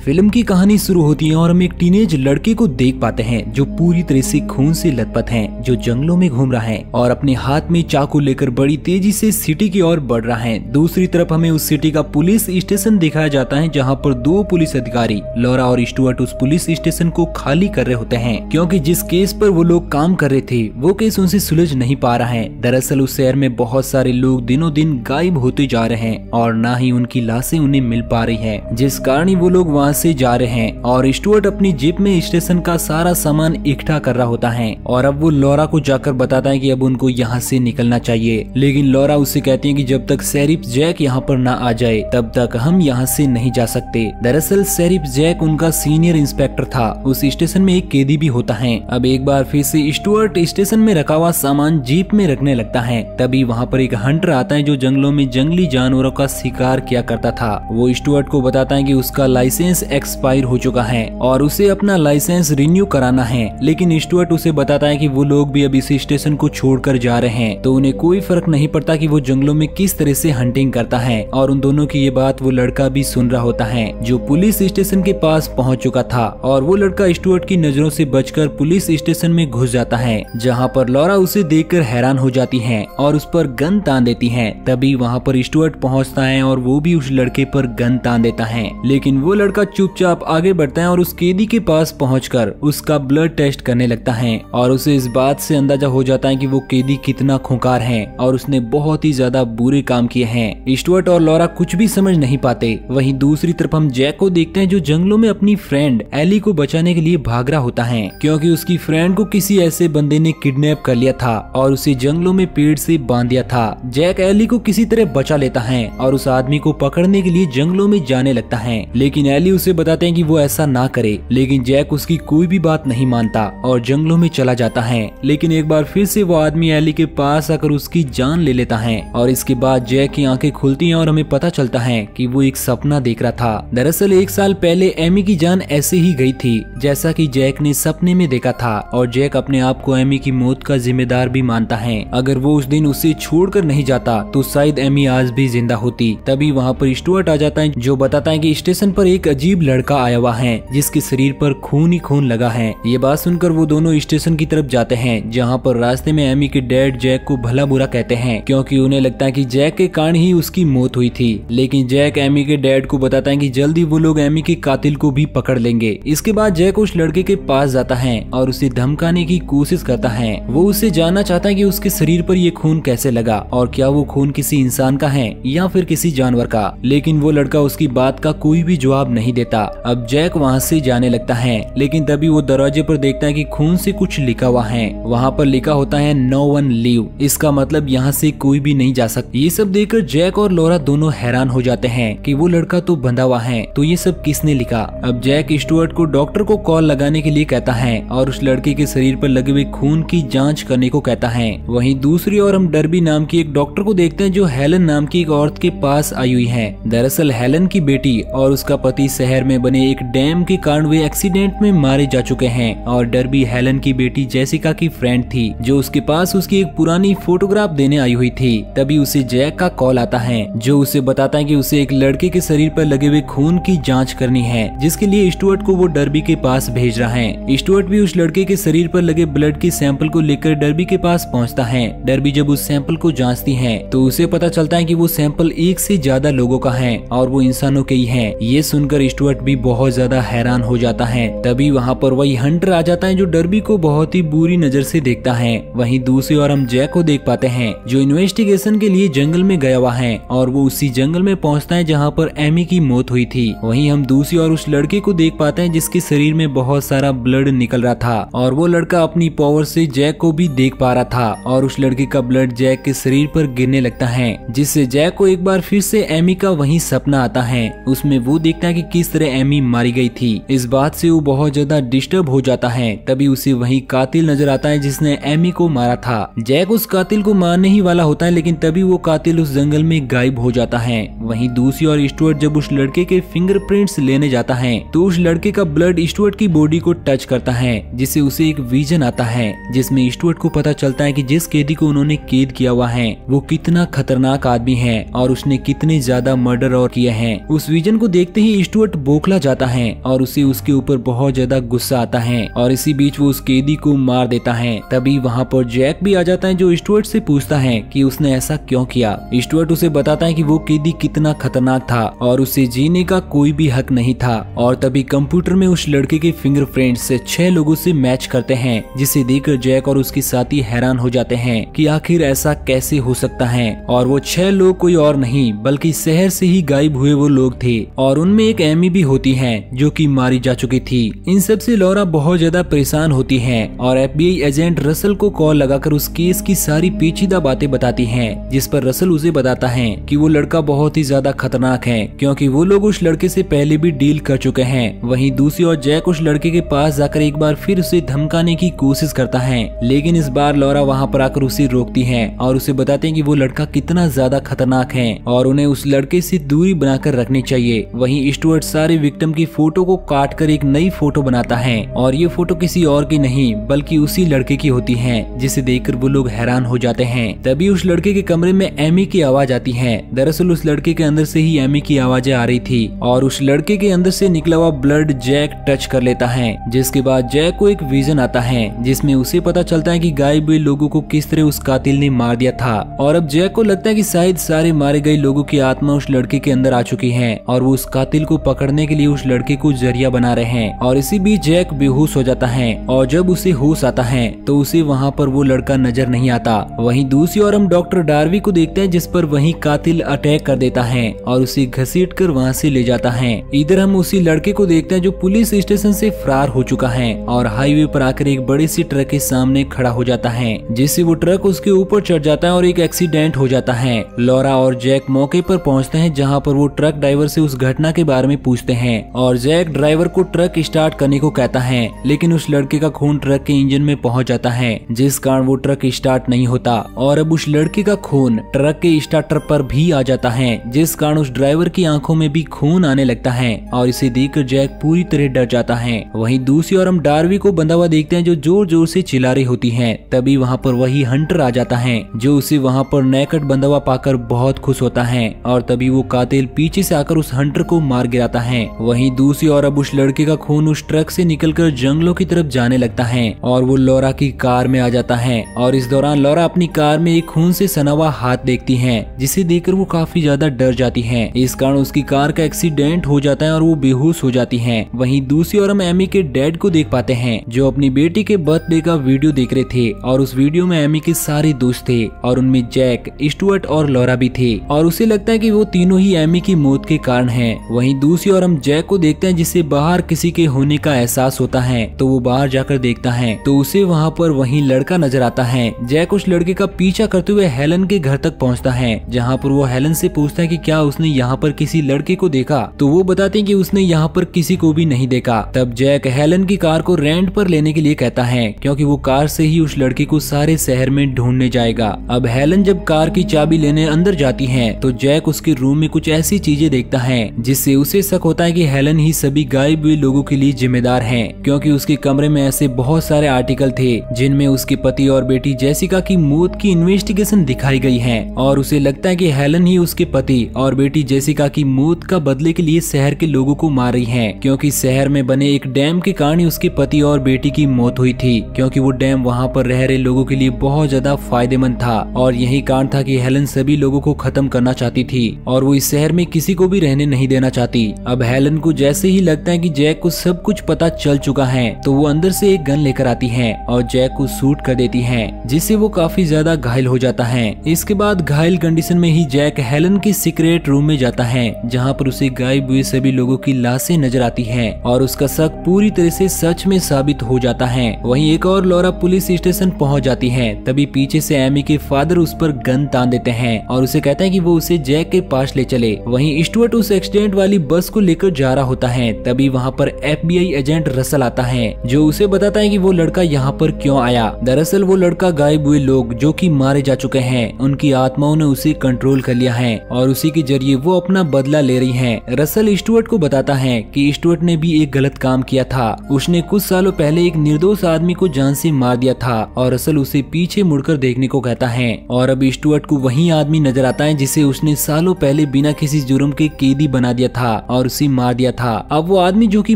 Film की कहानी शुरू होती है और हम एक टीनेज लड़के को देख पाते हैं जो पूरी तरह से खून से लथपथ है, जो जंगलों में घूम रहा है और अपने हाथ में चाकू लेकर बड़ी तेजी से सिटी की ओर बढ़ रहा है। दूसरी तरफ हमें उस सिटी का पुलिस स्टेशन दिखाया जाता है जहाँ पर दो पुलिस अधिकारी लॉरा और स्टुअर्ट उस पुलिस स्टेशन को खाली कर रहे होते हैं क्योंकि जिस केस पर वो लोग काम कर रहे थे वो केस उनसे सुलझ नहीं पा रहा है। दरअसल उस शहर में बहुत सारे लोग दिनों दिन गायब होते जा रहे हैं और न ही उनकी लाशें उन्हें मिल पा रही है, जिस कारण वो लोग वहाँ से जा रहे हैं। और स्टुअर्ट अपनी जीप में स्टेशन का सारा सामान इकट्ठा कर रहा होता है और अब वो लॉरा को जाकर बताता है कि अब उनको यहाँ से निकलना चाहिए, लेकिन लॉरा उससे कहती है कि जब तक शेरिफ जैक यहाँ पर ना आ जाए तब तक हम यहाँ से नहीं जा सकते। दरअसल शेरिफ जैक उनका सीनियर इंस्पेक्टर था, उस स्टेशन में एक कैदी भी होता है। अब एक बार फिर से स्टुअर्ट स्टेशन में रखा हुआ सामान जीप में रखने लगता है, तभी वहाँ पर एक हंटर आता है जो जंगलों में जंगली जानवरों का शिकार किया करता था। वो स्टुअर्ट को बताता है कि उसका लाइसेंस एक्सपायर हो चुका है और उसे अपना लाइसेंस रिन्यू कराना है, लेकिन स्टुअर्ट उसे बताता है कि वो लोग भी अब इस स्टेशन को छोड़कर जा रहे हैं तो उन्हें कोई फर्क नहीं पड़ता कि वो जंगलों में किस तरह से हंटिंग करता है। और उन दोनों की ये बात वो लड़का भी सुन रहा होता है जो पुलिस स्टेशन के पास पहुंच चुका था और वो लड़का स्टुअर्ट की नजरों से बचकर पुलिस स्टेशन में घुस जाता है, जहां पर लॉरा उसे देखकर हैरान हो जाती है और उस पर गन तान देती है। तभी वहां पर स्टुअर्ट पहुंचता है और वो भी उस लड़के पर गन तान देता है, लेकिन वो लड़का चुपचाप आगे बढ़ता है और उस कैदी के पास पहुंचकर उसका ब्लड टेस्ट करने लगता है और उसे इस बात से अंदाजा हो जाता है कि वो कैदी कितना खूंखार है और उसने बहुत ही ज्यादा बुरे काम किए हैं। स्टुअर्ट और लॉरा कुछ भी समझ नहीं पाते। वहीं दूसरी तरफ हम जैक को देखते हैं जो जंगलों में अपनी फ्रेंड एली को बचाने के लिए भाग रहा होता है क्योंकि उसकी फ्रेंड को किसी ऐसे बंदे ने किडनैप कर लिया था और उसे जंगलों में पेड़ से बांध दिया था। जैक एली को किसी तरह बचा लेता है और उस आदमी को पकड़ने के लिए जंगलों में जाने लगता है, लेकिन एली उसे बताते हैं कि वो ऐसा ना करे, लेकिन जैक उसकी कोई भी बात नहीं मानता और जंगलों में चला जाता है। लेकिन एक बार फिर से वो आदमी एली के पास आकर उसकी जान ले लेता है और इसके बाद जैक की आंखें खुलती हैं और हमें पता चलता है कि वो एक सपना देख रहा था। दरअसल 1 साल पहले एमी की जान ऐसे ही गई थी जैसा कि जैक ने सपने में देखा था और जैक अपने आप को एमी की मौत का जिम्मेदार भी मानता है। अगर वो उस दिन उसे छोड़कर नहीं जाता तो शायद एमी आज भी जिंदा होती। तभी वहाँ पर स्टुअर्ट आ जाता है जो बताता है कि स्टेशन पर एक अजीब लड़का आया हुआ है जिसके शरीर पर खून ही खून लगा है। ये बात सुनकर वो दोनों स्टेशन की तरफ जाते हैं जहाँ पर रास्ते में एमी के डैड जैक को भला बुरा कहते हैं क्योंकि उन्हें लगता है कि जैक के कारण ही उसकी मौत हुई थी, लेकिन जैक एमी के डैड को बताता है कि जल्दी वो लोग एमी के कातिल को भी पकड़ लेंगे। इसके बाद जैक उस लड़के के पास जाता है और उसे धमकाने की कोशिश करता है। वो उससे जानना चाहता है कि उसके शरीर पर ये खून कैसे लगा और क्या वो खून किसी इंसान का है या फिर किसी जानवर का, लेकिन वो लड़का उसकी बात का कोई भी जवाब नहीं देता। अब जैक वहाँ से जाने लगता है, लेकिन तभी वो दरवाजे पर देखता है कि खून से कुछ लिखा हुआ है। वहाँ पर लिखा होता है नो वन लीव, इसका मतलब यहाँ से कोई भी नहीं जा सकता। ये सब देखकर जैक और लॉरा दोनों हैरान हो जाते हैं कि वो लड़का तो बंधा हुआ है, तो ये सब किसने लिखा। अब जैक स्टुअर्ट को डॉक्टर को कॉल लगाने के लिए कहता है और उस लड़के के शरीर पर लगे हुए खून की जांच करने को कहता है। वहीं दूसरी ओर हम डर्बी नाम की एक डॉक्टर को देखते हैं जो हेलन नाम की एक औरत के पास आई हुई है। दरअसल हेलन की बेटी और उसका पति शहर में बने एक डैम के कारण वे एक्सीडेंट में मारे जा चुके हैं और डर्बी हेलन की बेटी जेसिका की फ्रेंड थी जो उसके पास उसकी एक पुरानी फोटोग्राफ देने आई हुई थी। तभी उसे जैक का कॉल आता है जो उसे बताता है कि उसे एक लड़के के शरीर पर लगे हुए खून की जांच करनी है, जिसके लिए स्टुअर्ट को वो डर्बी के पास भेज रहा है। स्टुअर्ट भी उस लड़के के शरीर पर लगे ब्लड के सैंपल को लेकर डर्बी के पास पहुंचता है। डर्बी जब उस सैंपल को जांचती है तो उसे पता चलता है कि वो सैंपल एक से ज्यादा लोगों का है और वो इंसानों के ही है। ये सुनकर स्टुअर्ट भी बहुत ज्यादा हैरान हो जाता है। तभी वहाँ पर वही हंटर आ जाता है जो डर्बी को बहुत ही बुरी नजर से देखता है। वहीं दूसरी ओर हम जैक को देख पाते हैं जो इन्वेस्टिगेशन के लिए जंगल में गया हुआ है और वो उसी जंगल में पहुंचता है जहाँ पर एमी की मौत हुई थी। वहीं हम दूसरी ओर उस लड़के को देख पाते हैं जिसके शरीर में बहुत सारा ब्लड निकल रहा था और वो लड़का अपनी पावर से जैक को भी देख पा रहा था और उस लड़के का ब्लड जैक के शरीर पर गिरने लगता है, जिससे जैक को एक बार फिर से एमी का वही सपना आता है। उसमें वो देखता है कि किस तरह एमी मारी गई थी। इस बात से वो बहुत ज्यादा डिस्टर्ब हो जाता है। तभी उसे वही कातिल नजर आता है जिसने एमी को मारा था। जैक उस कातिल को मारने ही वाला होता है, लेकिन तभी वो कातिल उस जंगल में गायब हो जाता है। वहीं दूसरी ओर स्टुअर्ट जब उस लड़के के फिंगरप्रिंट्स लेने जाता है तो उस लड़के का ब्लड स्टुअर्ट की बॉडी को टच करता है, जिससे उसे एक विजन आता है जिसमें स्टुअर्ट को पता चलता है कि जिस कैदी को उन्होंने कैद किया हुआ है वो कितना खतरनाक आदमी है और उसने कितने ज्यादा मर्डर और किए हैं। उस विजन को देखते ही स्टुअर्ट स्टुअर्ट बौखला जाता है और उसे उसके ऊपर बहुत ज्यादा गुस्सा आता है और इसी बीच वो उस कैदी को मार देता है। तभी वहाँ पर जैक भी आ जाता है जो स्टुअर्ट से पूछता है कि उसने ऐसा क्यों किया। स्टुअर्ट उसे बताता है कि वो कैदी कितना खतरनाक था और उसे जीने का कोई भी हक नहीं था। और तभी कंप्यूटर में उस लड़के के फिंगरप्रिंट्स 6 लोगों से मैच करते हैं, जिसे देखकर जैक और उसके साथी हैरान हो जाते हैं कि आखिर ऐसा कैसे हो सकता है। और वो 6 लोग कोई और नहीं बल्कि शहर से ही गायब हुए वो लोग थे और उनमें एक एमी भी होती है जो कि मारी जा चुकी थी। इन सब से लॉरा बहुत ज्यादा परेशान होती है और FBI एजेंट रसल को कॉल लगाकर उस केस की सारी पेचीदा बातें बताती हैं, जिस पर रसल उसे बताता है कि वो लड़का बहुत ही ज्यादा खतरनाक है क्योंकि वो लोग उस लड़के से पहले भी डील कर चुके हैं। वहीं दूसरी ओर जैक उस लड़के के पास जाकर एक बार फिर उसे धमकाने की कोशिश करता है, लेकिन इस बार लॉरा वहाँ पर आकर उसे रोकती है और उसे बताते हैं कि वो लड़का कितना ज्यादा खतरनाक है और उन्हें उस लड़के से दूरी बनाकर रखनी चाहिए। वहीं स्टुअर्ट सारे विक्टिम की फोटो को काट कर एक नई फोटो बनाता है और ये फोटो किसी और की नहीं बल्कि उसी लड़के की होती है, जिसे देखकर वो लोग हैरान हो जाते हैं। तभी उस लड़के के कमरे में एमी की आवाज आती है। दरअसल उस लड़के के अंदर से ही एमी की आवाजें आ रही थी और उस लड़के के अंदर से निकला हुआ ब्लड जैक टच कर लेता है, जिसके बाद जैक को एक विजन आता है जिसमें उसे पता चलता है कि गायब हुए लोगों को किस तरह उस कातिल ने मार दिया था। और अब जैक को लगता है कि शायद सारे मारे गए लोगों की आत्मा उस लड़के के अंदर आ चुकी है और वो उस कातिल को पकड़ने के लिए उस लड़के को जरिया बना रहे हैं। और इसी बीच जैक बेहोश हो जाता है और जब उसे होश आता है तो उसे वहाँ पर वो लड़का नजर नहीं आता। वहीं दूसरी ओर हम डॉक्टर डार्वी को देखते हैं जिस पर वही कातिल अटैक कर देता है और उसे घसीट कर वहाँ से ले जाता है। इधर हम उसी लड़के को देखते हैं जो पुलिस स्टेशन से फरार हो चुका है और हाईवे पर आकर एक बड़ी सी ट्रक के सामने खड़ा हो जाता है, जिससे वो ट्रक उसके ऊपर चढ़ जाता है और एक एक्सीडेंट हो जाता है। लॉरा और जैक मौके पर पहुंचते हैं जहां पर वो ट्रक ड्राइवर से उस घटना के बारे में पूछते हैं और जैक ड्राइवर को ट्रक स्टार्ट करने को कहता है, लेकिन उस लड़के का खून ट्रक के इंजन में पहुंच जाता है जिस कारण वो ट्रक स्टार्ट नहीं होता। और अब उस लड़के का खून ट्रक के स्टार्टर पर भी आ जाता है जिस कारण उस ड्राइवर की आंखों में भी खून आने लगता है और इसे देखकर जैक पूरी तरह डर जाता है। वहीं दूसरी ओर हम डार्वी को बंधा हुआ देखते हैं जो जोर जोर से चिल्ला रही होती है। तभी वहाँ पर वही हंटर आ जाता है जो उसे वहाँ पर नेकड बंधा हुआ पाकर बहुत खुश होता है और तभी वो कातिल पीछे से आकर उस हंटर को मार गिराता है। वहीं दूसरी ओर अब उस लड़के का खून उस ट्रक से निकलकर जंगलों की तरफ जाने लगता है और वो लॉरा की कार में आ जाता है। और इस दौरान लॉरा अपनी कार में एक खून से सना हुआ हाथ देखती है जिसे देखकर वो काफी ज्यादा डर जाती है। इस कारण उसकी कार का एक्सीडेंट हो जाता है और वो बेहोश हो जाती है। वहीं दूसरी ओर हम एमी के डैड को देख पाते हैं जो अपनी बेटी के बर्थडे का वीडियो देख रहे थे और उस वीडियो में एमी के सारे दोस्त थे और उनमें जैक, स्टुअर्ट और लॉरा भी थे और उसे लगता है कि वो तीनों ही एमी की मौत के कारण हैं। वहीं दूसरी ओर हम जैक को देखते हैं जिसे बाहर किसी के होने का एहसास होता है तो वो बाहर जाकर देखता है तो उसे वहाँ पर वही लड़का नजर आता है। जैक उस लड़के का पीछा करते हुए हेलन के घर तक पहुँचता है जहाँ पर वो हेलन से पूछता है कि क्या उसने यहाँ पर किसी लड़के को देखा, तो वो बताते हैं कि उसने यहाँ पर किसी को भी नहीं देखा। तब जैक हेलन की कार को रेंट पर लेने के लिए कहता है क्योंकि वो कार से ही उस लड़के को सारे शहर में ढूंढने जाएगा। अब हेलन जब कार की चाबी लेने अंदर जाती है तो जैक उसके रूम में कुछ ऐसी चीजें देखता है जिससे उसे शक होता है कि हेलन ही सभी गायब हुए लोगों के लिए जिम्मेदार है, क्योंकि उसके कमरे में ऐसे बहुत सारे आर्टिकल थे जिनमें उसके पति और बेटी जेसिका की मौत की इन्वेस्टिगेशन दिखाई गई है और उसे लगता है कि हेलन ही उसके पति और बेटी जेसिका की मौत का बदले के लिए शहर के लोगों को मार रही है, क्योंकि शहर में बने एक डैम के कारण ही उसके पति और बेटी की मौत हुई थी, क्योंकि वो डैम वहाँ पर रह रहे लोगों के लिए बहुत ज्यादा फायदेमंद था और यही कारण था कि हेलन सभी लोगों को खत्म करना चाहती थी और वो इस शहर में किसी को भी रहने नहीं देना चाहती। अब हेलन को जैसे ही लगता है कि जैक को सब कुछ पता चल चुका है तो वो अंदर से एक गन लेकर आती है और जैक को शूट कर देती है जिससे वो काफी ज्यादा घायल हो जाता है। इसके बाद घायल कंडीशन में ही जैक हेलन के सीक्रेट रूम में जाता है जहाँ पर उसे गायब हुए सभी लोगों की लाशें नजर आती है और उसका शक पूरी तरह से सच में साबित हो जाता है। वहीं एक और लॉरा पुलिस स्टेशन पहुंच जाती है। तभी पीछे से एमी के फादर उस पर गन तान देते हैं और उसे कहते हैं कि वो उसे जैक के पास ले चले। वहीं स्टुअर्ट उस एक्सीडेंट वाली बस को लेकर जा रहा होता है। तभी वहाँ पर FBI एजेंट रसल आता है जो उसे बताता है कि वो लड़का यहाँ पर क्यों आया। दरअसल वो लड़का गायब हुए लोग जो कि मारे जा चुके हैं उनकी आत्माओं ने उसे कंट्रोल कर लिया है और उसी के जरिए वो अपना बदला ले रही हैं। रसल स्टुअर्ट को बताता है कि स्टुअर्ट ने भी एक गलत काम किया था। उसने कुछ सालों पहले एक निर्दोष आदमी को जान से मार दिया था और रसल उसे पीछे मुड़कर देखने को कहता है और अब स्टुअर्ट को वही आदमी नजर आता है जिसे उसने सालों पहले बिना किसी जुर्म के कैदी बना दिया था और उसे मार दिया था। अब वो आदमी जो कि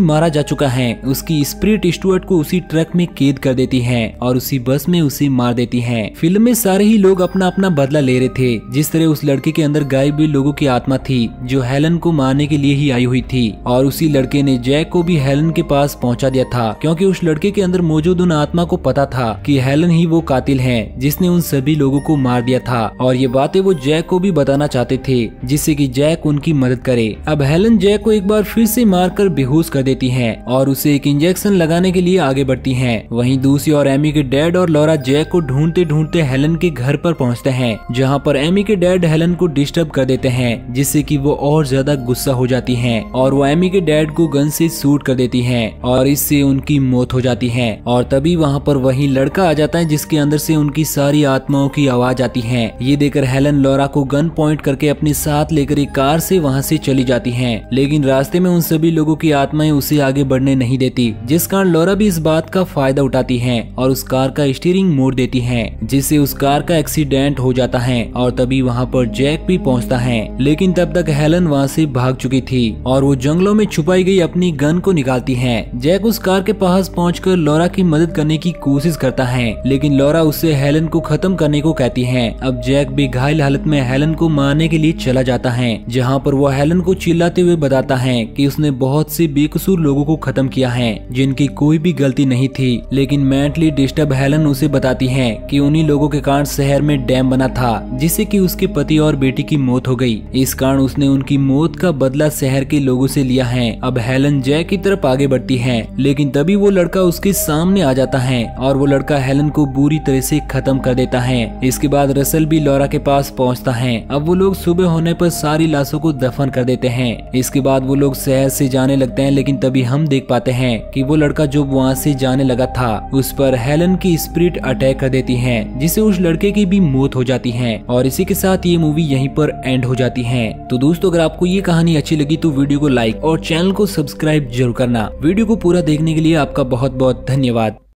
मारा जा चुका है उसकी स्पिरिट स्टुअर्ट को उसी ट्रक में कैद कर देती है और उसी बस में उसे मार देती है। फिल्म में सारे ही लोग अपना अपना बदला ले रहे थे। जिस तरह उस लड़के के अंदर गायब हुई लोगों की आत्मा थी जो हेलन को मारने के लिए ही आई हुई थी, और उसी लड़के ने जैक को भी हेलन के पास पहुंचा दिया था, क्योंकि उस लड़के के अंदर मौजूद उन आत्मा को पता था कि हेलन ही वो कातिल है जिसने उन सभी लोगों को मार दिया था। और ये बातें वो जैक को भी बताना चाहते थे जिससे कि जैक उनकी मदद करे। अब हेलन जैक को एक बार फिर से मारकर बेहोश कर देती है और उसे एक इंजेक्शन लगाने के लिए आगे बढ़ती है। वहीं दूसरी ओर एमी के डैड और लॉरा जैक को ढूंढते ढूंढते हेलन के घर पर पहुंचते हैं, जहां पर एमी के डैड हेलन को डिस्टर्ब कर देते हैं, जिससे कि वो और ज्यादा गुस्सा हो जाती हैं और वो एमी के डैड को गन से शूट कर देती हैं और इससे उनकी मौत हो जाती है। और तभी वहां पर वही लड़का आ जाता है जिसके अंदर से उनकी सारी आत्माओं की आवाज आती है। ये देखकर हेलन लॉरा को गन पॉइंट करके अपने साथ लेकर एक कार से वहां से चली जाती है, लेकिन रास्ते में उन सभी लोगों की आत्माएं उसे आगे बढ़ने नहीं देती, जिस कारण लॉरा भी इस बात का फायदा उठाती है और उस कार का स्टीयरिंग मोड़ देती है, जिससे उस कार का एक्सीडेंट हो जाता है। और तभी वहां पर जैक भी पहुंचता है, लेकिन तब तक हेलन वहां से भाग चुकी थी और वो जंगलों में छुपाई गई अपनी गन को निकालती है। जैक उस कार के पास पहुंचकर लॉरा की मदद करने की कोशिश करता है, लेकिन लॉरा उससे हेलन को खत्म करने को कहती है। अब जैक भी घायल हालत में हेलन को मारने के लिए चला जाता है, जहाँ पर वो हेलन को चिल्लाते हुए बताता है कि उसने बहुत से बेकसूर लोगों को खत्म किया है जिनकी कोई भी गलती नहीं थी। लेकिन मेंटली डिस्टर्ब हेलन उसे बताती है कि उन्हीं लोगों के कारण शहर में डैम बना था जिससे कि उसके पति और बेटी की मौत हो गई। इस कारण उसने उनकी मौत का बदला शहर के लोगों से लिया है। अब हेलन जैक की तरफ आगे बढ़ती है, लेकिन तभी वो लड़का उसके सामने आ जाता है और वो लड़का हेलन को बुरी तरह से खत्म कर देता है। इसके बाद रसल भी लॉरा के पास पहुंचता है। अब वो लोग सुबह होने पर सारी लाशों को दफन कर देते हैं। इसके बाद वो लोग शहर से जाने लगते हैं, लेकिन तभी हम देख पाते हैं कि वो लड़का जो वहाँ से जाने लगा था उस पर हेलन की स्पिरिट अटैक कर देती है, जिससे उस लड़के की भी मौत हो जाती है। और इसी के साथ ये मूवी यहीं पर एंड हो जाती है। तो दोस्तों, अगर आपको ये कहानी अच्छी लगी तो वीडियो को लाइक और चैनल को सब्सक्राइब जरूर करना। वीडियो को पूरा देखने के लिए आपका बहुत बहुत धन्यवाद।